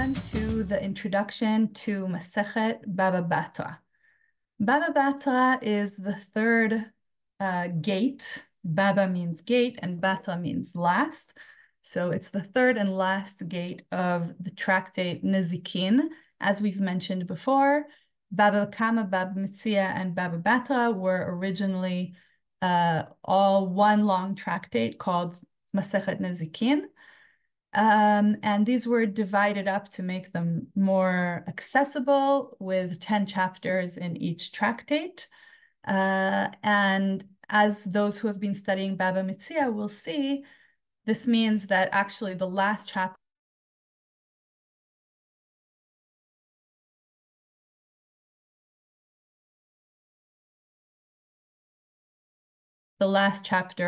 everyone to the introduction to Masechet Bava Batra. Bava Batra is the third gate. Baba means gate and Batra means last. So it's the third and last gate of the tractate Nezikin. As we've mentioned before, Bava Kama, Bava Metzia, and Bava Batra were originally all one long tractate called Masechet Nezikin. And these were divided up to make them more accessible with 10 chapters in each tractate. And as those who have been studying Bava Metzia will see, this means that actually the last chapter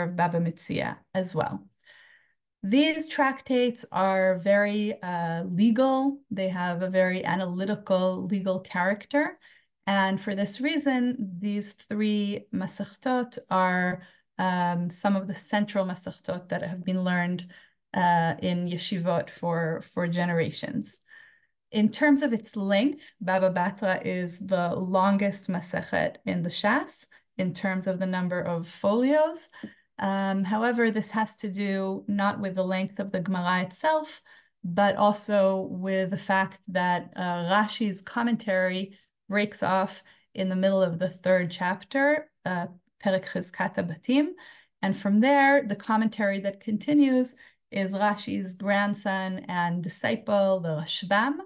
of Bava Metzia as well. These tractates are very legal. They have a very analytical legal character. And for this reason, these three Masechtot are some of the central Masechtot that have been learned in yeshivot for generations. In terms of its length, Bava Batra is the longest Masechet in the Shas in terms of the number of folios. However, this has to do not with the length of the Gemara itself, but also with the fact that Rashi's commentary breaks off in the middle of the third chapter, Perek Chizkat Batim, and from there, the commentary that continues is Rashi's grandson and disciple, the Rashbam,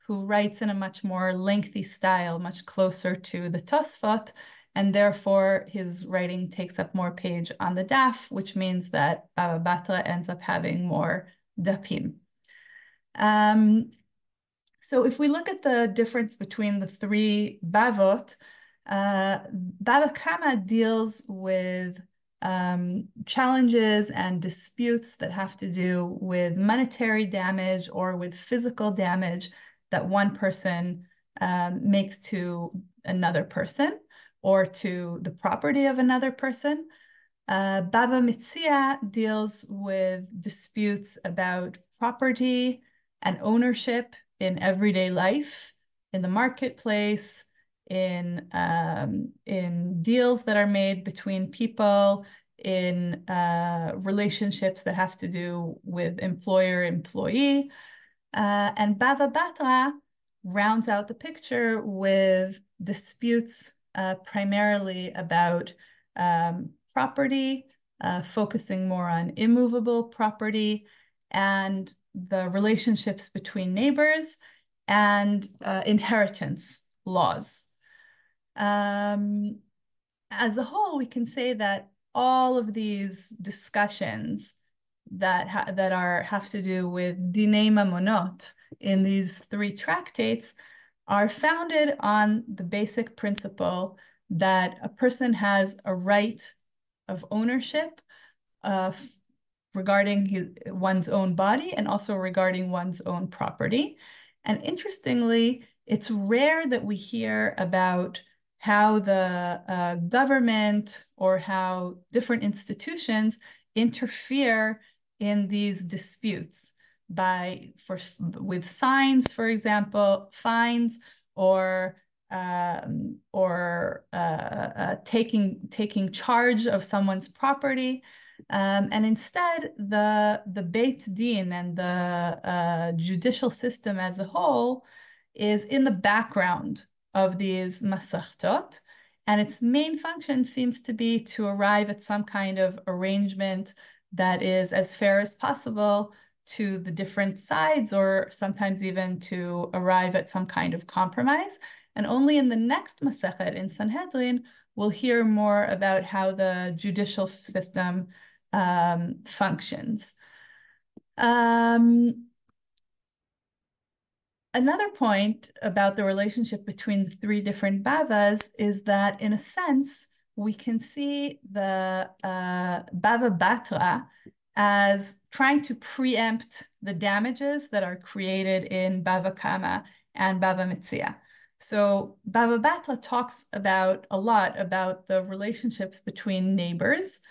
who writes in a much more lengthy style, much closer to the Tosfot, and therefore his writing takes up more page on the daf, which means that Bava Batra ends up having more dapim. So if we look at the difference between the three Bavot, Bava Kama deals with challenges and disputes that have to do with monetary damage or with physical damage that one person makes to another person or to the property of another person. Bava Metzia deals with disputes about property and ownership in everyday life, in the marketplace, in deals that are made between people, in relationships that have to do with employer-employee. And Bava Batra rounds out the picture with disputes primarily about property, focusing more on immovable property and the relationships between neighbors and inheritance laws. As a whole, we can say that all of these discussions that have to do with Dinei Mamonot in these three tractates are founded on the basic principle that a person has a right of ownership regarding one's own body and also regarding one's own property. And interestingly, it's rare that we hear about how the government or how different institutions interfere in these disputes with signs, for example, fines, or taking charge of someone's property. And instead, the Beit Din and the judicial system as a whole is in the background of these masechtot, and its main function seems to be to arrive at some kind of arrangement that is as fair as possible to the different sides, or sometimes even to arrive at some kind of compromise. And only in the next Masechet in Sanhedrin, we'll hear more about how the judicial system functions. Another point about the relationship between the three different Bavas is that, in a sense, we can see the Bava Batra as trying to preempt the damages that are created in Bava Kama and Bava Metzia. So Bava Batra talks a lot about the relationships between neighbors,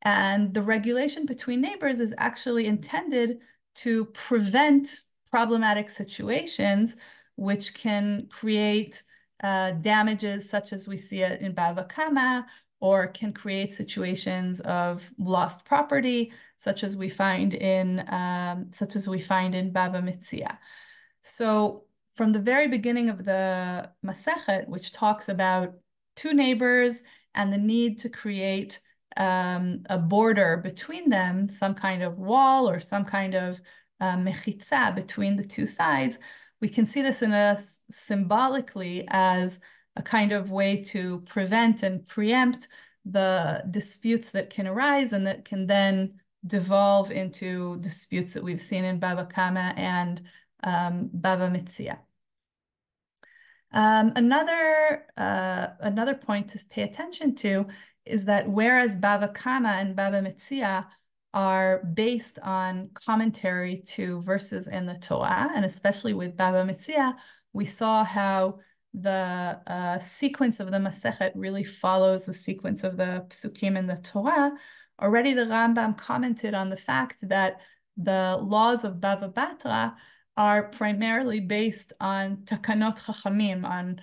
and the regulation between neighbors is actually intended to prevent problematic situations, which can create damages such as we see it in Bava Kama, or can create situations of lost property, such as we find in Bava Metzia. So from the very beginning of the Masechet, which talks about two neighbors and the need to create a border between them, some kind of wall or some kind of mechitza between the two sides, we can see this symbolically as a kind of way to prevent and preempt the disputes that can arise and that can then devolve into disputes that we've seen in Bava Kama and Bava Metzia. Another point to pay attention to is that whereas Bava Kama and Bava Metzia are based on commentary to verses in the Torah, and especially with Bava Metzia, we saw how the sequence of the Masechet really follows the sequence of the Psukim in the Torah. Already the Rambam commented on the fact that the laws of Bava Batra are primarily based on takanot chachamim, on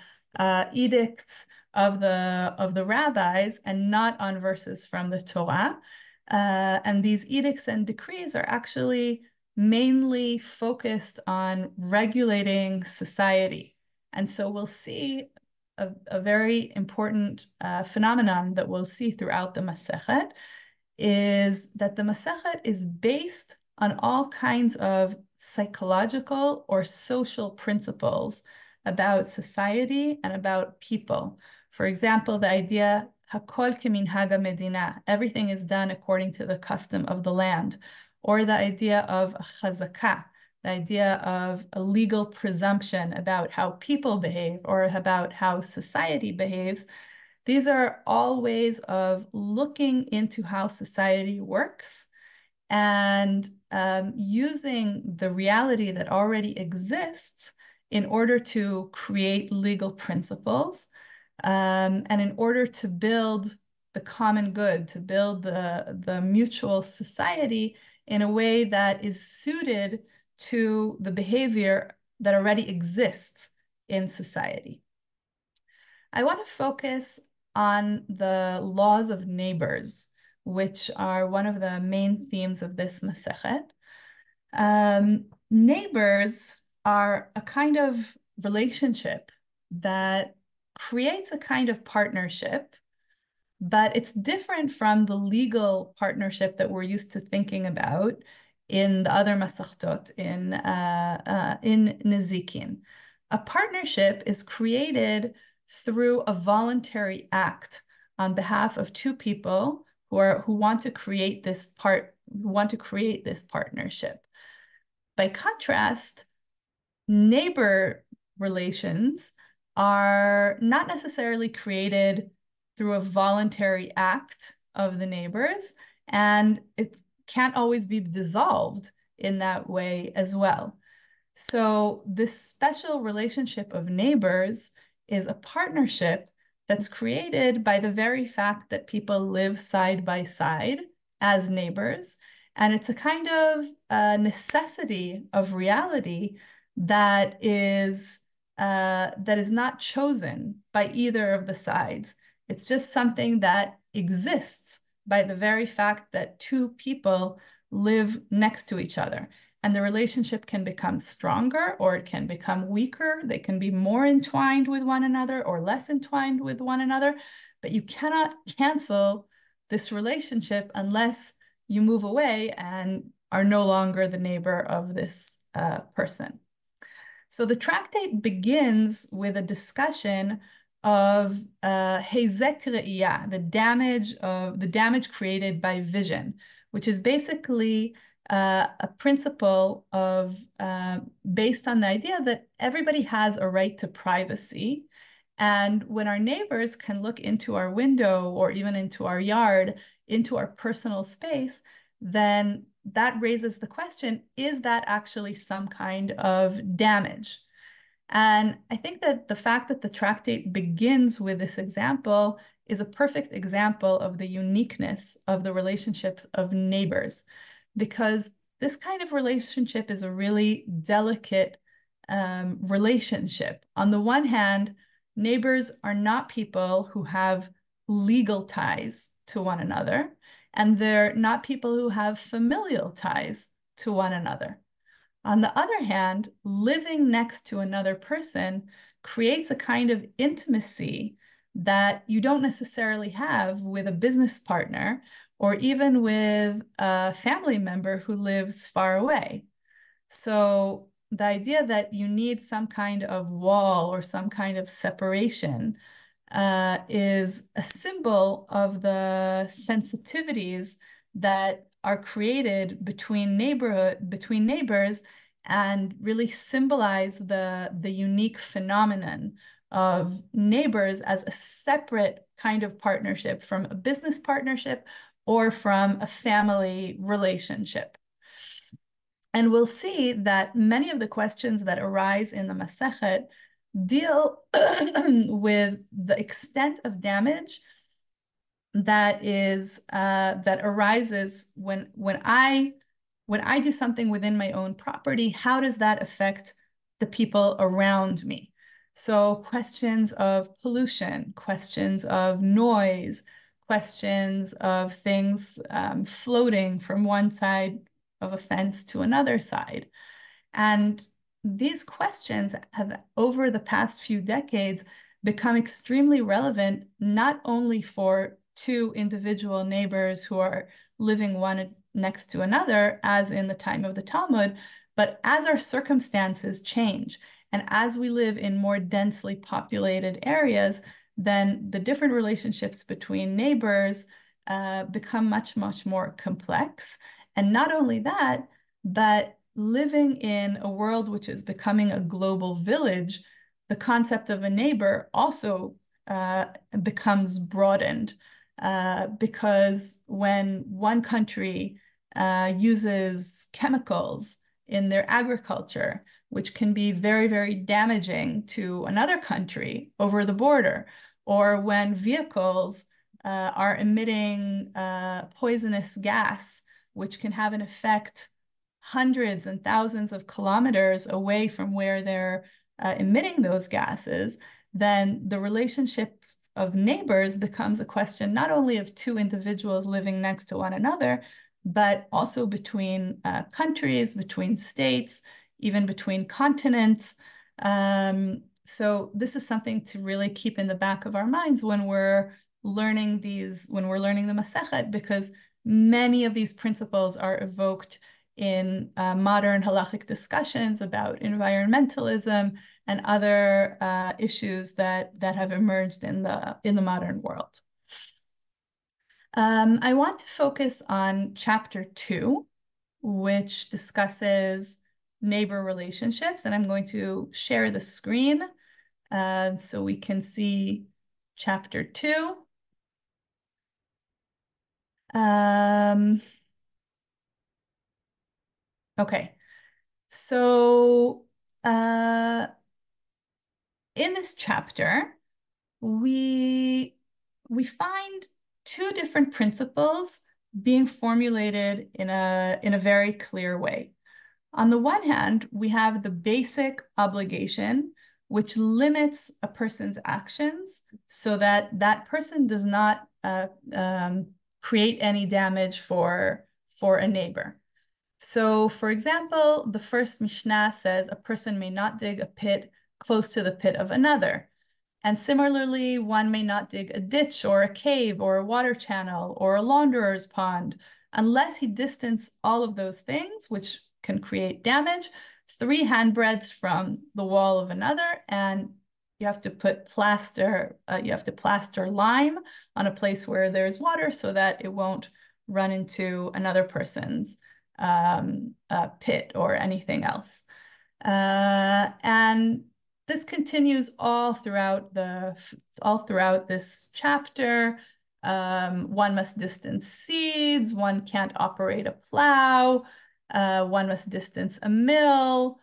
edicts of the rabbis, and not on verses from the Torah. And these edicts and decrees are actually mainly focused on regulating society. And so we'll see a very important phenomenon that we'll see throughout the Masechet is that the Masechet is based on all kinds of psychological or social principles about society and about people. For example, the idea hakol keminhag hamedina, everything is done according to the custom of the land, or the idea of chazakah, the idea of a legal presumption about how people behave or about how society behaves. These are all ways of looking into how society works and using the reality that already exists in order to create legal principles and in order to build the common good, to build the mutual society in a way that is suited to the behavior that already exists in society. I want to focus on the laws of neighbors, which are one of the main themes of this Masechet. Neighbors are a kind of relationship that creates a kind of partnership, but it's different from the legal partnership that we're used to thinking about in the other Masechtot, in Nezikin. A partnership is created through a voluntary act on behalf of two people who want to create this partnership. By contrast, neighbor relations are not necessarily created through a voluntary act of the neighbors, and it can't always be dissolved in that way as well. So this special relationship of neighbors is a partnership that's created by the very fact that people live side by side as neighbors. And it's a kind of necessity of reality that is not chosen by either of the sides. It's just something that exists by the very fact that two people live next to each other. And the relationship can become stronger or it can become weaker. They can be more entwined with one another or less entwined with one another. But you cannot cancel this relationship unless you move away and are no longer the neighbor of this person. So the tractate begins with a discussion of hezek re'iyah, the damage created by vision, which is basically a principle of based on the idea that everybody has a right to privacy. And when our neighbors can look into our window or even into our yard, into our personal space, then that raises the question, is that actually some kind of damage? And I think that the fact that the tractate begins with this example is a perfect example of the uniqueness of the relationships of neighbors, because this kind of relationship is a really delicate relationship. On the one hand, neighbors are not people who have legal ties to one another, and they're not people who have familial ties to one another. On the other hand, living next to another person creates a kind of intimacy that you don't necessarily have with a business partner or even with a family member who lives far away. So the idea that you need some kind of wall or some kind of separation is a symbol of the sensitivities that are created between neighbors and really symbolize the unique phenomenon of neighbors as a separate kind of partnership from a business partnership or from a family relationship. And we'll see that many of the questions that arise in the Masechet deal with the extent of damage that arises when I do something within my own property. How does that affect the people around me? So questions of pollution, questions of noise, questions of things floating from one side of a fence to another side. And these questions have, over the past few decades, become extremely relevant, not only for two individual neighbors who are living one next to another, as in the time of the Talmud, but as our circumstances change. And as we live in more densely populated areas, then the different relationships between neighbors become much, much more complex. And not only that, but living in a world which is becoming a global village, the concept of a neighbor also becomes broadened because when one country uses chemicals in their agriculture, which can be very, very damaging to another country over the border, or when vehicles are emitting poisonous gas, which can have an effect hundreds and thousands of kilometers away from where they're emitting those gases, then the relationship of neighbors becomes a question not only of two individuals living next to one another, but also between countries, between states, even between continents. So this is something to really keep in the back of our minds when we're learning the Masechet, because many of these principles are evoked in modern halachic discussions about environmentalism and other issues that have emerged in the modern world. I want to focus on chapter 2, which discusses neighbor relationships, and I'm going to share the screen so we can see chapter 2. Okay, so in this chapter, we find two different principles being formulated in a very clear way. On the one hand, we have the basic obligation, which limits a person's actions so that that person does not create any damage for a neighbor. So, for example, the first Mishnah says a person may not dig a pit close to the pit of another. And similarly, one may not dig a ditch or a cave or a water channel or a launderer's pond unless he distance all of those things, which can create damage, 3 handbreadths from the wall of another, and you have to put plaster, you have to plaster lime on a place where there's water so that it won't run into another person's pit or anything else. And this continues all throughout this chapter. One must distance seeds, one can't operate a plow, one must distance a mill.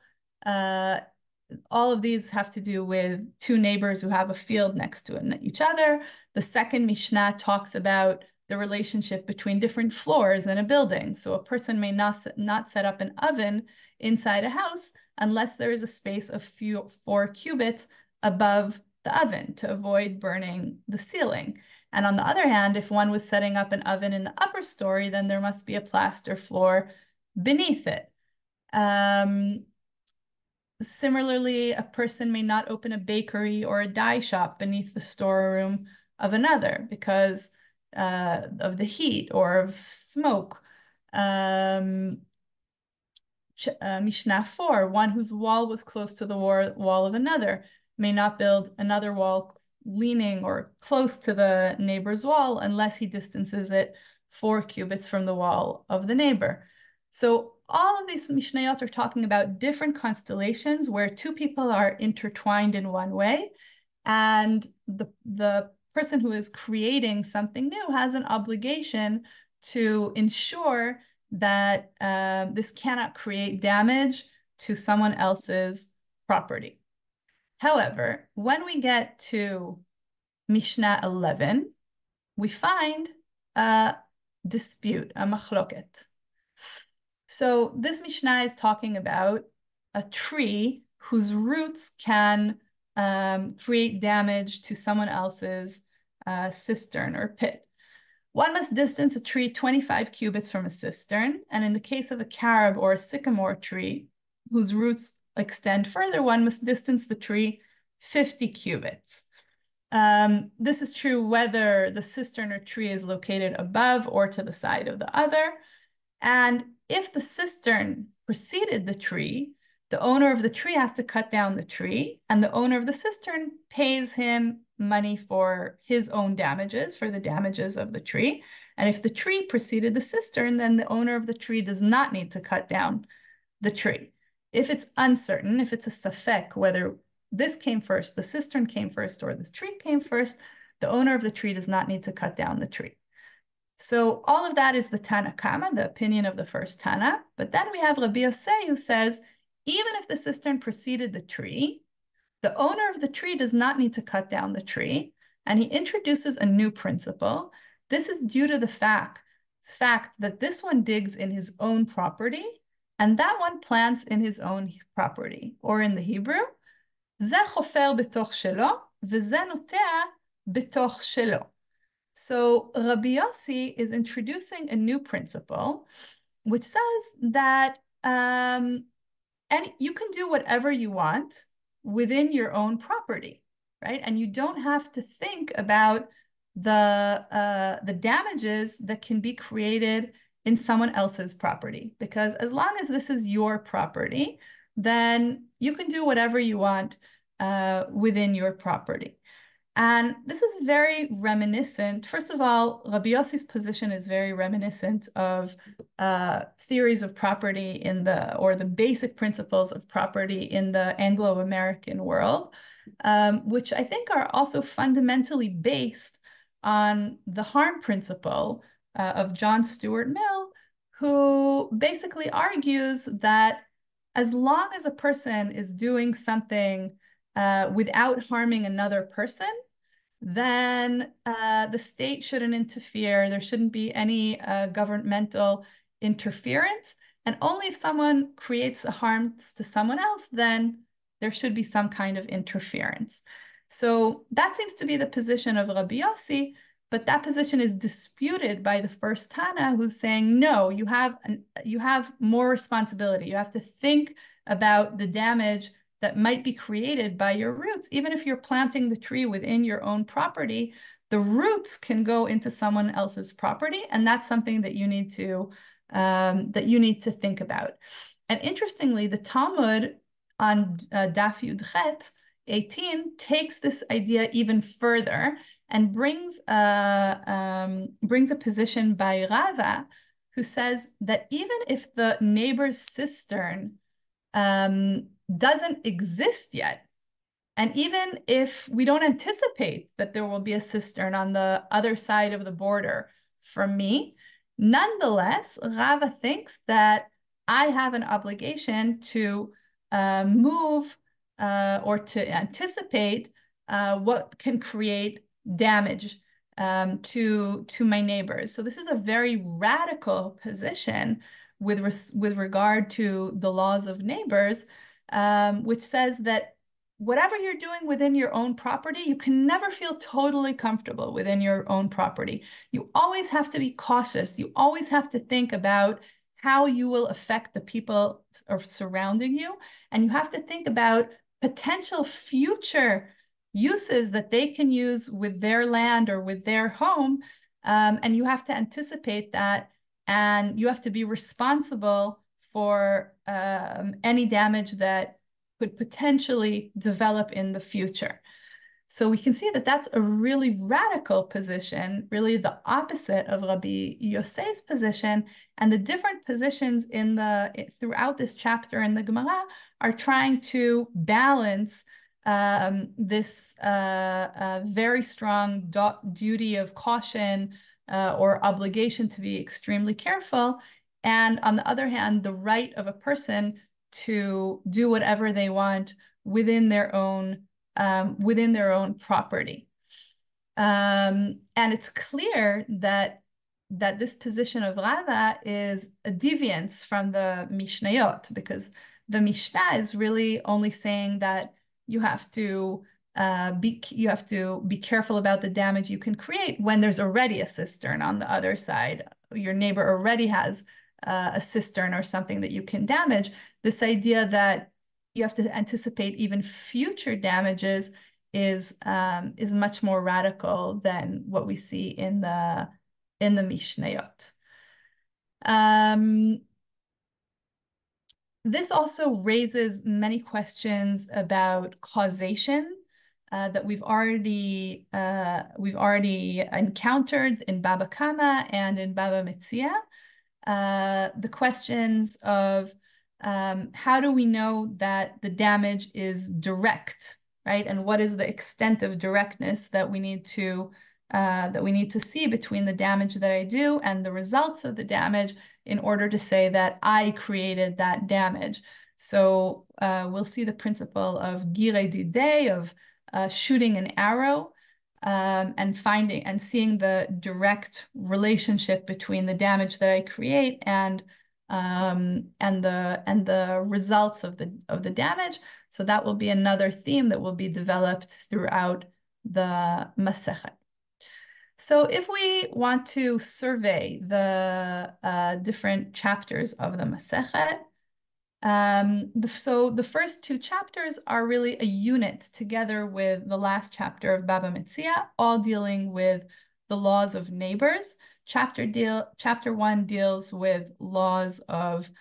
All of these have to do with two neighbors who have a field next to each other. The second Mishnah talks about the relationship between different floors in a building. So a person may not set up an oven inside a house unless there is a space of 4 cubits above the oven to avoid burning the ceiling. And on the other hand, if one was setting up an oven in the upper story, then there must be a plaster floor beneath it. Similarly, a person may not open a bakery or a dye shop beneath the storeroom of another because of the heat or of smoke. Mishnah 4, one whose wall was close to the wall of another may not build another wall leaning or close to the neighbor's wall unless he distances it 4 cubits from the wall of the neighbor. So all of these Mishnayot are talking about different constellations where two people are intertwined in one way, and the person who is creating something new has an obligation to ensure that this cannot create damage to someone else's property. However, when we get to Mishnah 11, we find a dispute, a machloket. So this Mishnah is talking about a tree whose roots can create damage to someone else's cistern or pit. One must distance a tree 25 cubits from a cistern, and in the case of a carob or a sycamore tree whose roots extend further, one must distance the tree 50 cubits. This is true whether the cistern or tree is located above or to the side of the other. And if the cistern preceded the tree, the owner of the tree has to cut down the tree, and the owner of the cistern pays him money for his own damages, for the damages of the tree. And if the tree preceded the cistern, then the owner of the tree does not need to cut down the tree. If it's uncertain, if it's a safek, whether this came first, the cistern came first, or this tree came first, the owner of the tree does not need to cut down the tree. So all of that is the Tana Kama, the opinion of the first Tana. But then we have Rabbi Yosei who says, even if the cistern preceded the tree, the owner of the tree does not need to cut down the tree, and he introduces a new principle. This is due to the fact that this one digs in his own property, and that one plants in his own property. Or in the Hebrew, זה חופר בתוך שלו, וזה נוטע בתוך שלו. So Rabbi Yossi is introducing a new principle, which says that and you can do whatever you want within your own property, right? And you don't have to think about the damages that can be created in someone else's property, because as long as this is your property, then you can do whatever you want within your property. And this is very reminiscent. First of all, Rabbi Yossi's position is very reminiscent of theories of property or the basic principles of property in the Anglo-American world, which I think are also fundamentally based on the harm principle of John Stuart Mill, who basically argues that as long as a person is doing something without harming another person, then the state shouldn't interfere. There shouldn't be any governmental interference. And only if someone creates a harm to someone else, then there should be some kind of interference. So that seems to be the position of Rabbi Yossi, but that position is disputed by the first Tana, who's saying, no, you have more responsibility. You have to think about the damage that might be created by your roots. Even if you're planting the tree within your own property, the roots can go into someone else's property, and that's something that you need to think about. And interestingly, the Talmud on Daf Yud Chet 18 takes this idea even further and brings a position by Rava, who says that even if the neighbor's cistern doesn't exist yet, and even if we don't anticipate that there will be a cistern on the other side of the border from me, nonetheless, Rava thinks that I have an obligation to move or to anticipate what can create damage to my neighbors. So this is a very radical position with regard to the laws of neighbors, which says that whatever you're doing within your own property, you can never feel totally comfortable within your own property. You always have to be cautious. You always have to think about how you will affect the people surrounding you. And you have to think about potential future uses that they can use with their land or with their home. And you have to anticipate that. And you have to be responsible for any damage that could potentially develop in the future. So we can see that that's a really radical position, really the opposite of Rabbi Yossei's position. And the different positions throughout this chapter in the Gemara are trying to balance this very strong duty of caution or obligation to be extremely careful. And on the other hand, the right of a person to do whatever they want within their own property. And it's clear that this position of Rava is a deviance from the Mishnayot, because the Mishnah is really only saying that you have to be careful about the damage you can create when there's already a cistern on the other side. Your neighbor already has a cistern or something that you can damage. This idea that you have to anticipate even future damages is much more radical than what we see in the Mishnayot. This also raises many questions about causation that we've already encountered in Baba Kama and in Bava Metzia. The questions of how do we know that the damage is direct, right? And what is the extent of directness that we need to see between the damage that I do and the results of the damage in order to say that I created that damage. So we'll see the principle of gire didei, of shooting an arrow, and seeing the direct relationship between the damage that I create and the results of the damage. So that will be another theme that will be developed throughout the Masechet. So if we want to survey the different chapters of the Masechet, so the first two chapters are really a unit together with the last chapter of Bava Metzia, all dealing with the laws of neighbors. Chapter 1 deals with laws of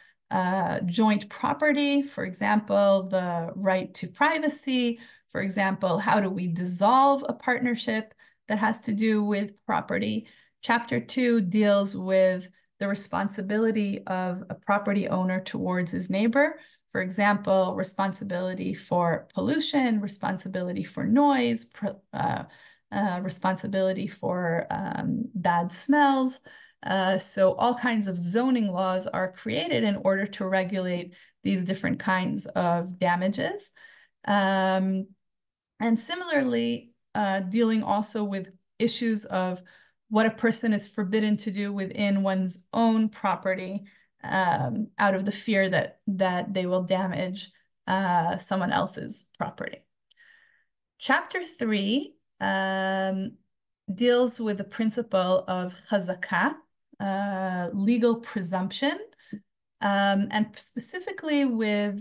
joint property, for example, the right to privacy, for example, how do we dissolve a partnership that has to do with property. Chapter 2 deals with the responsibility of a property owner towards his neighbor. For example, responsibility for pollution, responsibility for noise, responsibility for bad smells. So all kinds of zoning laws are created in order to regulate these different kinds of damages. And similarly, dealing also with issues of what a person is forbidden to do within one's own property, out of the fear that they will damage someone else's property. Chapter 3 deals with the principle of chazakah, legal presumption, and specifically with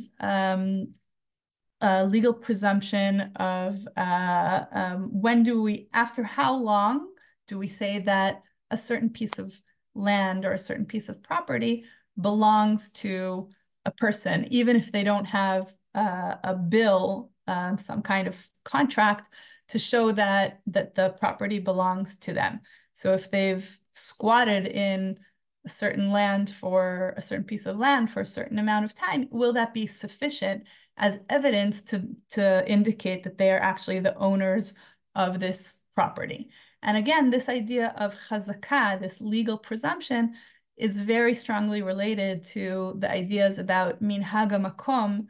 legal presumption of after how long do we say that a certain piece of land or a certain piece of property belongs to a person, even if they don't have a bill, some kind of contract to show that the property belongs to them. So if they've squatted in a certain land for a certain piece of land for a certain amount of time, will that be sufficient as evidence to indicate that they are actually the owners of this property? And again, this idea of chazakah, this legal presumption, is very strongly related to the ideas about minhag hamakom,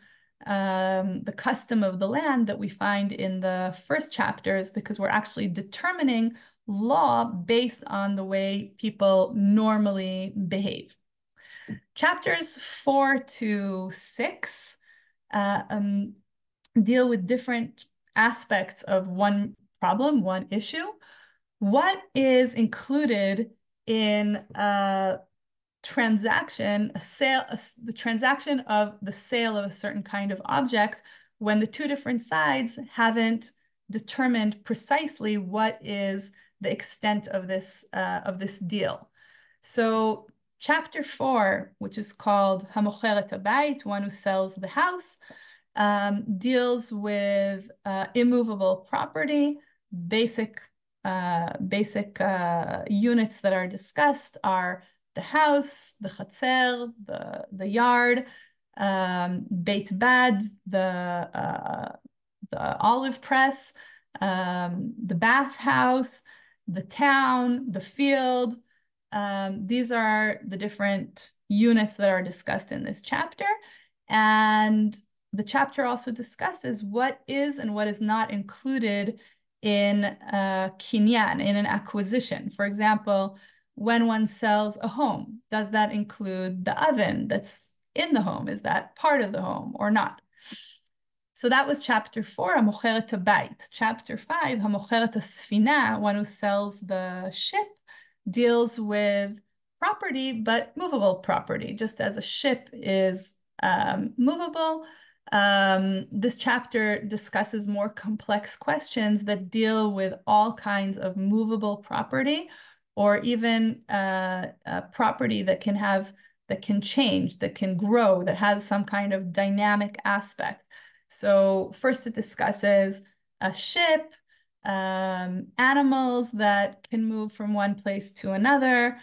the custom of the land that we find in the first chapters, because we're actually determining law based on the way people normally behave. Chapters 4 to 6 deal with different aspects of one problem, one issue. What is included in a transaction, the transaction of the sale of a certain kind of object when the two different sides haven't determined precisely what is the extent of this deal. So chapter 4, which is called Hamocheret Habayit, one who sells the house, deals with immovable property. Basic units that are discussed are the house, the chatzer, the yard, Beit Bad, the olive press, the bathhouse, the town, the field. These are the different units that are discussed in this chapter. And the chapter also discusses what is and what is not included in kinyan, in an acquisition. For example, when one sells a home, does that include the oven that's in the home? Is that part of the home or not? So that was chapter 4, Hamocheret Habayit. Chapter 5, Hamocheret Hasfina, one who sells the ship, deals with property, but movable property. Just as a ship is movable, this chapter discusses more complex questions that deal with all kinds of movable property, or even property that can change, that can grow, that has some kind of dynamic aspect. So first it discusses a ship, animals that can move from one place to another,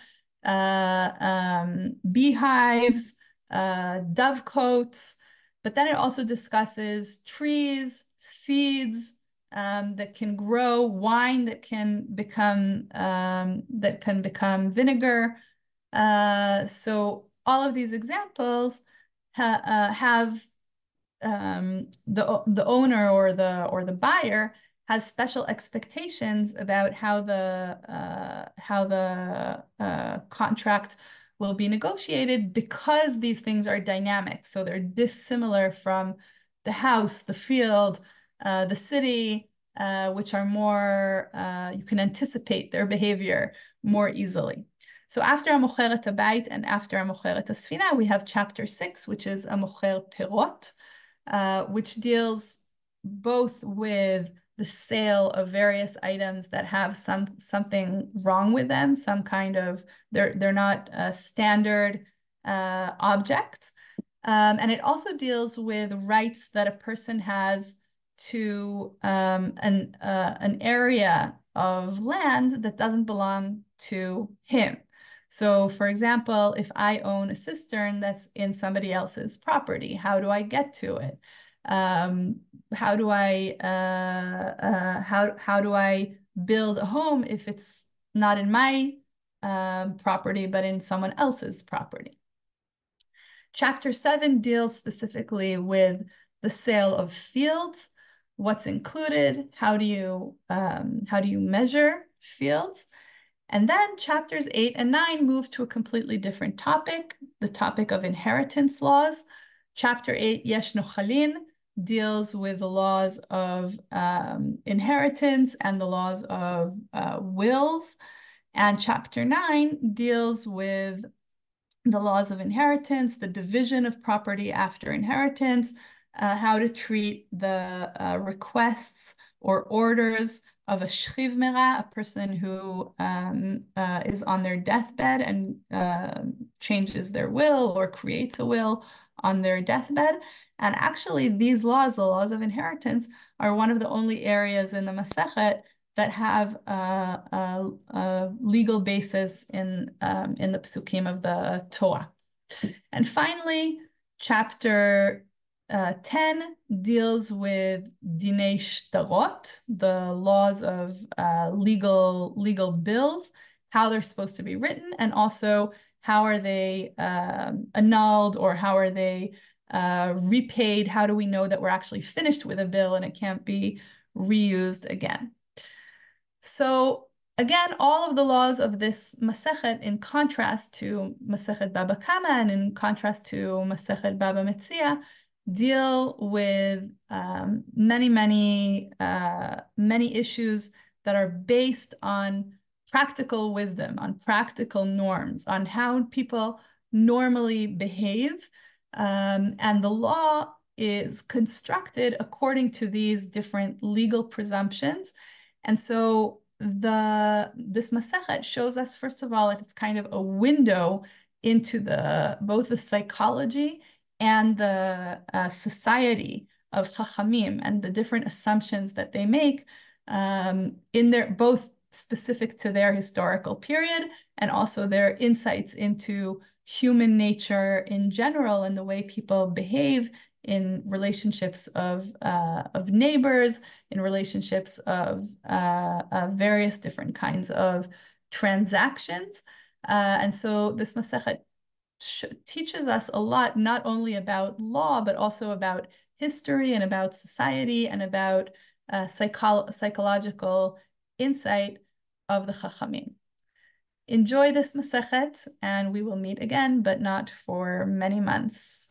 beehives, dovecotes, but then it also discusses trees, seeds that can grow, wine that can become vinegar. So all of these examples have the owner or the buyer has special expectations about how the contract will be negotiated, because these things are dynamic. So they're dissimilar from the house, the field, the city, which are more, you can anticipate their behavior more easily. So after Hamocheret Habayit and after Hamocheret Hasfina, we have chapter 6, which is Hamocher Perot, which deals both with the sale of various items that have something wrong with them, some kind of, they're not standard objects. And it also deals with rights that a person has to an area of land that doesn't belong to him. So for example, if I own a cistern that's in somebody else's property, how do I get to it? How do I build a home if it's not in my property, but in someone else's property? Chapter 7 deals specifically with the sale of fields, what's included, how do you measure fields? And then chapters 8 and 9 move to a completely different topic, the topic of inheritance laws. Chapter 8, Yesh Nochalin, deals with the laws of inheritance and the laws of wills. And chapter 9 deals with the laws of inheritance, the division of property after inheritance, how to treat the requests or orders of a shchiv mera, a person who is on their deathbed and changes their will or creates a will on their deathbed. And actually, these laws, the laws of inheritance, are one of the only areas in the Masechet that have a legal basis in the psukim of the Torah. And finally, chapter 10 deals with dinei shtarot, the laws of legal bills, how they're supposed to be written, and also how are they annulled, or how are they repaid? How do we know that we're actually finished with a bill and it can't be reused again? So Again, all of the laws of this Masechet, in contrast to Masechet Baba Kama and in contrast to Masechet Baba Metzia, deal with many issues that are based on practical wisdom, on practical norms, on how people normally behave. And the law is constructed according to these different legal presumptions. And so this Masechet shows us, first of all, it's kind of a window into both the psychology and the society of Chachamim and the different assumptions that they make in their both specific to their historical period and also their insights into human nature in general and the way people behave in relationships of neighbors, in relationships of various different kinds of transactions. And so this Masechet teaches us a lot, not only about law, but also about history and about society and about psychological insight of the Chachamim. Enjoy this Masechet, and we will meet again, but not for many months.